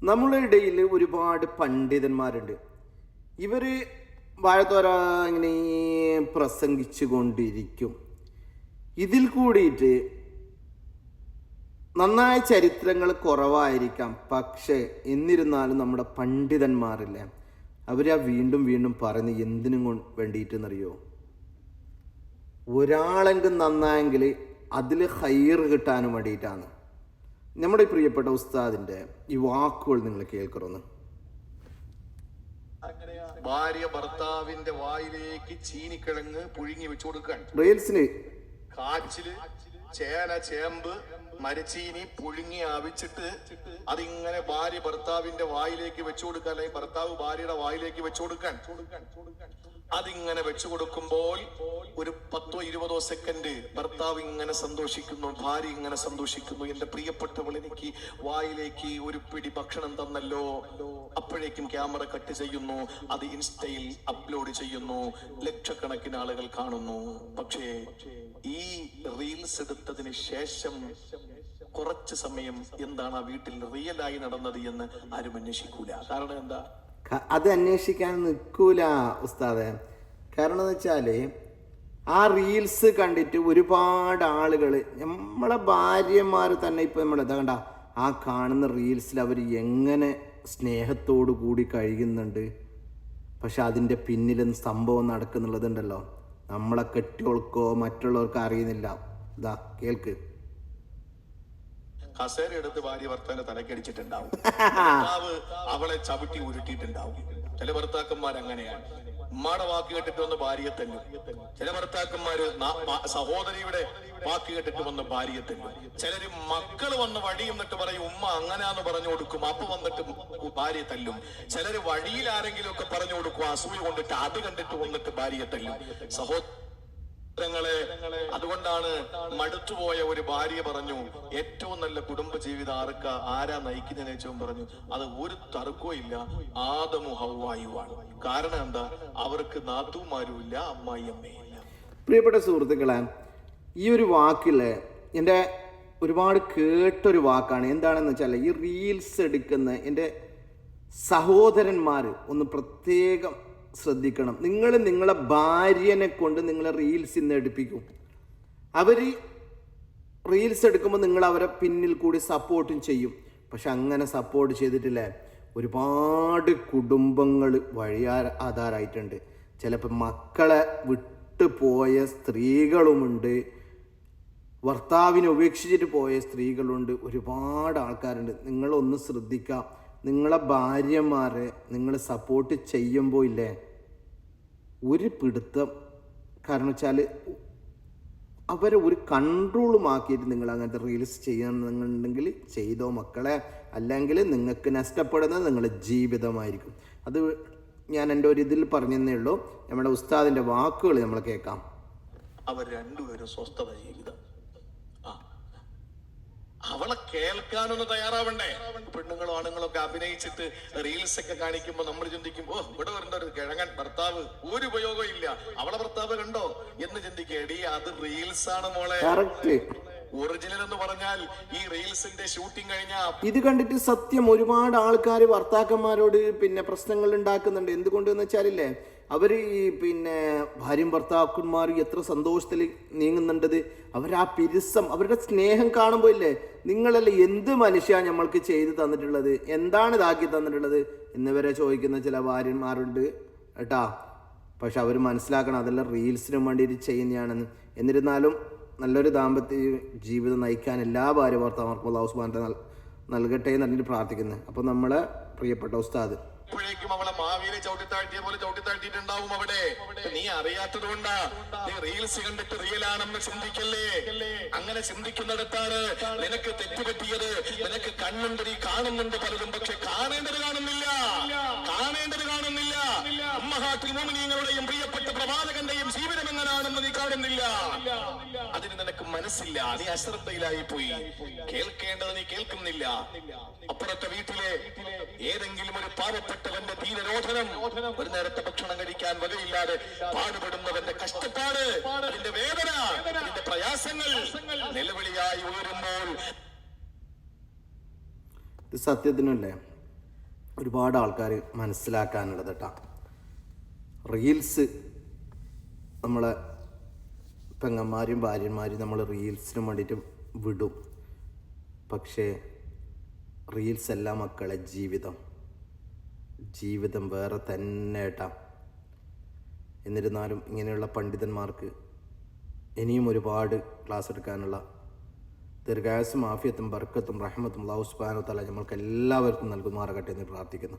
നമ്മളുടെ ഇടയിൽ ഒരുപാട് പണ്ഡിതന്മാരുണ്ട്. ഇവർ വാഴത്തോര ഇങ്ങനെ പ്രസംഗിച്ചു കൊണ്ടിരിക്കും. ഇതിൽ കൂടിയിട്ട് നന്നായ ചരിത്രങ്ങൾ കുറവായിരിക്കാം, പക്ഷേ എന്നിരുന്നാലും നമ്മുടെ പണ്ഡിതന്മാരില്ലേ, അവരാ വീണ്ടും വീണ്ടും പറയുന്നത് എന്തിനും വേണ്ടിയിട്ടെന്നറിയോ? ഒരാളെങ്കിലും നന്നായെങ്കിൽ അതിൽ ഹൈർ കിട്ടാനും വേണ്ടിയിട്ടാണ്. നമ്മുടെ പ്രിയപ്പെട്ട ഉസ്താദിന്റെ ഈ വാക്കുകൾ നിങ്ങൾ കേൾക്കണമെന്ന്. ഭാര്യ ഭർത്താവിന്റെ വായിലേക്ക് ചീനിക്കിഴങ്ങ് പുഴുങ്ങി വെച്ചു കൊടുക്കാൻ, റീൽസിന് കാച്ചില് ചേന ചേമ്പ് മരച്ചീനി പുഴുങ്ങി അവിച്ചിട്ട് അതിങ്ങനെ ഭാര്യ ഭർത്താവിന്റെ വായിലേക്ക് വെച്ചു കൊടുക്കാൻ, അല്ലെങ്കിൽ ഭർത്താവ് ഭാര്യയുടെ വായിലേക്ക് വെച്ചു കൊടുക്കാൻ. അതിങ്ങനെ വെച്ചു കൊടുക്കുമ്പോൾ ഒരു 10-20 സെക്കൻഡ് ഭർത്താവ് ഇങ്ങനെ സന്തോഷിക്കുന്നു, ഭാര്യ ഇങ്ങനെ സന്തോഷിക്കുന്നു. എന്റെ പ്രിയപ്പെട്ടവൾ എനിക്ക് വായിലേക്ക് ഒരു പിടി ഭക്ഷണം തന്നല്ലോ. അപ്പോഴേക്കും ക്യാമറ കട്ട് ചെയ്യുന്നു, അത് ഇൻസ്റ്റയിൽ അപ്ലോഡ് ചെയ്യുന്നു, ലക്ഷക്കണക്കിന് ആളുകൾ കാണുന്നു. പക്ഷേ ഈ റീൽസ് എടുത്തതിന് ശേഷം കുറച്ച് സമയം എന്താണ് ആ വീട്ടിൽ റിയലായി നടന്നത് എന്ന് ആരും അന്വേഷിക്കൂല. കാരണം എന്താ? അത് അന്വേഷിക്കാൻ നിൽക്കൂല ഉസ്താദെ. കാരണം എന്ന് വെച്ചാൽ ആ റീൽസ് കണ്ടിട്ട് ഒരുപാട് ആളുകൾ, നമ്മളെ ഭാര്യമാർ തന്നെ ഇപ്പം നമ്മൾ എന്താ കണ്ട ആ കാണുന്ന റീൽസിൽ അവർ എങ്ങനെ സ്നേഹത്തോടു കൂടി കഴിയുന്നുണ്ട്. പക്ഷെ അതിൻ്റെ പിന്നിലും സംഭവം നടക്കുന്നുള്ളതുണ്ടല്ലോ, നമ്മളെ കെട്ടിയോൾക്കോ മറ്റുള്ളവർക്കോ അറിയുന്നില്ല. ഇതാ കേൾക്ക്. കസേര എടുത്ത് ഭാര്യ ഭർത്താവിന്റെ തലക്കടിച്ചിട്ടുണ്ടാവും, ഭർത്താവ് അവളെ ചവിട്ടി ഉരുട്ടിയിട്ടുണ്ടാവും. ചില ഭർത്താക്കന്മാർ അങ്ങനെയാണ്, ഉമ്മയുടെ വാക്ക് കേട്ടിട്ട് വന്ന് ഭാര്യയെ തല്ലും. ചില ഭർത്താക്കന്മാര് സഹോദരിയുടെ വാക്ക് കേട്ടിട്ട് വന്ന് ഭാര്യയെ തല്ലും. ചിലര് മക്കള് വന്ന് വഴി എന്നിട്ട് പറയും ഉമ്മ അങ്ങനെയാന്ന് പറഞ്ഞു കൊടുക്കും, അപ്പൊ വന്നിട്ട് ഭാര്യയെ തല്ലും. ചിലര് വഴിയിൽ ആരെങ്കിലും ഒക്കെ പറഞ്ഞു കൊടുക്കും, അസൂയ കൊണ്ടിട്ട് അത് കണ്ടിട്ട് വന്നിട്ട് ഭാര്യയെ തല്ലും. അതുകൊണ്ടാണ് മടുത്തുപോയ ഒരു ഭാര്യ പറഞ്ഞു, ഏറ്റവും നല്ല കുടുംബ ജീവിതം ആരാ നയിക്കുന്നതിന് വെച്ചും പറഞ്ഞു, അത് ഒരു തർക്കവും ഇല്ല, ആദമു ഹവ്വായുവാണ്. കാരണം എന്താ? അവർക്ക് നാത്തൂമാരും ഇല്ല, അമ്മായിയമ്മയില്ല. പ്രിയപ്പെട്ട സുഹൃത്തുക്കളെ, ഈ ഒരു വാക്കില് എൻ്റെ ഒരുപാട് കേട്ടൊരു വാക്കാണ്. എന്താണെന്ന് വെച്ചാൽ, ഈ റീൽസ് എടുക്കുന്ന എൻ്റെ സഹോദരന്മാർ ഒന്ന് പ്രത്യേകം ശ്രദ്ധിക്കണം. നിങ്ങൾ നിങ്ങളെ ഭാര്യനെ കൊണ്ട് നിങ്ങളെ റീൽസ് ഇന്ന് എടുപ്പിക്കും. അവർ റീൽസ് എടുക്കുമ്പോൾ നിങ്ങൾ അവരെ പിന്നിൽ കൂടി സപ്പോർട്ടും ചെയ്യും. പക്ഷെ അങ്ങനെ സപ്പോർട്ട് ചെയ്തിട്ടില്ലേ, ഒരുപാട് കുടുംബങ്ങൾ വഴിയാധാരായിട്ടുണ്ട്. ചിലപ്പോൾ മക്കളെ വിട്ടുപോയ സ്ത്രീകളുമുണ്ട്, ഭർത്താവിനെ ഉപേക്ഷിച്ചിട്ട് പോയ സ്ത്രീകളുണ്ട്, ഒരുപാട് ആൾക്കാരുണ്ട്. നിങ്ങളൊന്ന് ശ്രദ്ധിക്കാം. നിങ്ങളെ ഭാര്യമാരെ നിങ്ങൾ സപ്പോർട്ട് ചെയ്യുമ്പോൾ ഇല്ലേ ഒരു പിടുത്തം. കാരണം വെച്ചാൽ അവരെ ഒരു കൺട്രോളുമാക്കിയിട്ട് നിങ്ങൾ അങ്ങനത്തെ റീൽസ് ചെയ്യണമെന്നുണ്ടെങ്കിൽ ചെയ്തോ മക്കളെ, അല്ലെങ്കിൽ നിങ്ങൾക്ക് നഷ്ടപ്പെടുന്നത് നിങ്ങളുടെ ജീവിതമായിരിക്കും. അത് ഞാൻ എൻ്റെ ഒരു ഇതിൽ പറഞ്ഞതേ ഉള്ളൂ. നമ്മുടെ ഉസ്താദിൻ്റെ വാക്കുകൾ നമ്മൾ കേൾക്കാം. അവർ രണ്ടുപേരും സ്വസ്ഥത ജീവിതം. അവളെ കേൾക്കാനൊന്ന് തയ്യാറാവണ്ടേ? പെണ്ണുങ്ങളും ആണുങ്ങളൊക്കെ അഭിനയിച്ചിട്ട് റീൽസ് ഒക്കെ കാണിക്കുമ്പോ നമ്മൾ ചിന്തിക്കും, ഓ ഇവിടെ വരേണ്ട ഒരു കിഴങ്ങൻ ഭർത്താവ്, ഒരു ഉപയോഗം ഇല്ല, അവളെ ഭർത്താവ് കണ്ടോ എന്ന് ചിന്തിക്കേടി. അത് റീൽസ് ആണ് മോളെ. ഒറിജിനൽ എന്ന് പറഞ്ഞാൽ ഈ റീൽസിന്റെ ഷൂട്ടിംഗ് കഴിഞ്ഞാ ഇത് കണ്ടിട്ട് സത്യം ഒരുപാട് ആൾക്കാർ ഭർത്താക്കന്മാരോട് പ്രശ്നങ്ങൾ ഉണ്ടാക്കുന്നുണ്ട്. എന്തുകൊണ്ടെന്ന് വെച്ചാലില്ലേ, അവർ ഭാര്യയും ഭർത്താക്കന്മാർ എത്ര സന്തോഷത്തിൽ നീങ്ങുന്നുണ്ടത്. അവരാ പിരിസം, അവരുടെ സ്നേഹം കാണുമ്പോൾ ഇല്ലേ, നിങ്ങളല്ലേ എന്ത് മനുഷ്യ നമ്മൾക്ക് ചെയ്തു തന്നിട്ടുള്ളത്, എന്താണ് ഇതാക്കി തന്നിട്ടുള്ളത് എന്നിവരെ ചോദിക്കുന്ന ചില ഭാര്യന്മാരുണ്ട് കേട്ടാ. പക്ഷെ അവർ മനസ്സിലാക്കണം അതെല്ലാം റീൽസിനും വേണ്ടിയിട്ട് ചെയ്യുന്നതാണെന്ന്. എന്നിരുന്നാലും നല്ലൊരു ദാമ്പത്യ ജീവിതം നയിക്കാൻ എല്ലാ ഭാര്യ ഭർത്താക്കന്മാർക്കും അല്ലാഹു സുബ്ഹാനഹു നൽകട്ടെ എന്ന് പറഞ്ഞിട്ട് പ്രാർത്ഥിക്കുന്നത്. അപ്പോൾ നമ്മളെ പ്രിയപ്പെട്ട ഉസ്താദ് പ്പോഴേക്കും അവളെ മാവിയിലെ ചവിട്ടിത്താഴ്ത്തിയ പോലെ ചവിട്ടിത്താഴ്ത്തിയിട്ടുണ്ടാവും അവിടെ. നീ അറിയാത്തത് കൊണ്ടാ. നീ റീൽസ് കണ്ടിട്ട് റിയലാണെന്ന് ചിന്തിക്കല്ലേ. അങ്ങനെ ചിന്തിക്കുന്നിടത്താണ് നിനക്ക് തെറ്റുപറ്റിയത്. നിനക്ക് കണ്ണുണ്ട്, നീ കാണുന്നുണ്ട് പലതും, പക്ഷെ കാണേണ്ടത് കാണുന്നില്ല. ഉമ്മഹാത്തുൽ മുഅ്മിനീങ്ങളുടെയും പ്രിയപ്പെട്ട പ്രവാചകന്റെയും ജീവിതം എങ്ങനെയാണെന്ന് നീ കാണുന്നില്ല. അതിന് നിനക്ക് മനസ്സില്ല. നീ അശ്രദ്ധയിലായി പോയി. കേൾക്കേണ്ടത് നീ കേൾക്കുന്നില്ല. അപ്പുറത്തെ വീട്ടിലെ ഏതെങ്കിലും ഒരു പാവപ്പെട്ടവന്റെ ദീനരോധനം, ഒരു നേരത്തെ ഭക്ഷണം കഴിക്കാൻ വകയില്ലാതെ പാടുപെടുന്നവന്റെ കഷ്ടപ്പാട്, അതിന്റെ വേദന, അതിന്റെ പ്രയാസങ്ങൾ നിലവിളിയായി ഉയരുമ്പോൾ ഇത് സത്യത്തിനല്ലേ ഒരുപാട് ആൾക്കാർ മനസ്സിലാക്കാനുള്ളത് കേട്ടോ. റീൽസ് നമ്മളെ പെങ്ങന്മാരും ഭാര്യന്മാരും നമ്മൾ റീൽസിന് വേണ്ടിയിട്ട് വിടും. പക്ഷേ റീൽസ് അല്ല മക്കളെ ജീവിതം വേറെ തന്നെ കേട്ടാ. എന്നിരുന്നാലും ഇങ്ങനെയുള്ള പണ്ഡിതന്മാർക്ക് ഇനിയും ഒരുപാട് ക്ലാസ് എടുക്കാനുള്ള ദീർഘായുസ്സും ആഫിയത്തും ബർക്കത്തും റഹ്മത്തും അല്ലാഹു സുബ്ഹാനഹു വ തആല നമ്മൾക്ക് എല്ലാവർക്കും നൽകുമാറാകട്ടെ എന്ന് പ്രാർത്ഥിക്കുന്നു.